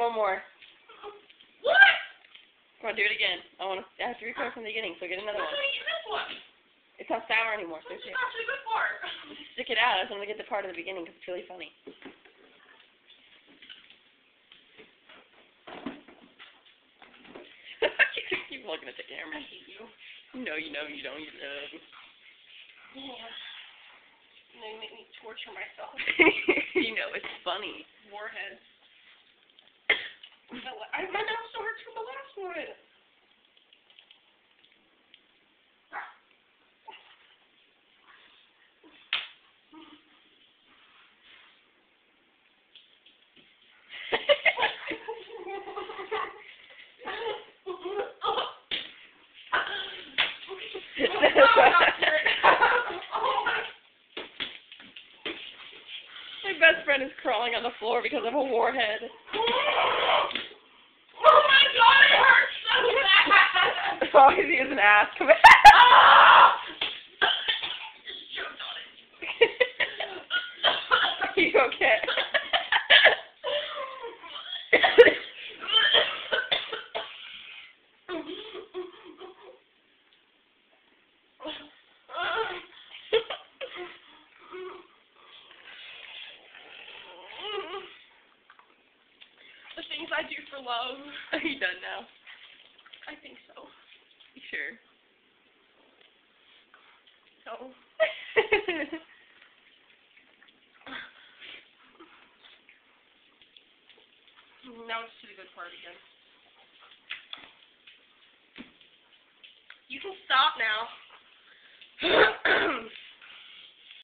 one more. What? Come on, do it again. I have to record from the beginning, so get another I'm one. gonna eat this one. It's not sour anymore. So This is actually a good part. stick it out. I just want to get the part of the beginning because it's really funny. Keep looking at the camera. I hate you. No, you don't. You know. Yeah. And then you make me torture myself. You know, it's funny. Warhead. My mouth still hurts from the last one. My best friend is crawling on the floor because of a warhead. Oh my god, it hurts so bad! Oh, he's using ass. Come here. Are you okay? The things I do for love. Are you done now? I think so. You sure? No. Now it's to the good part again. You can stop now.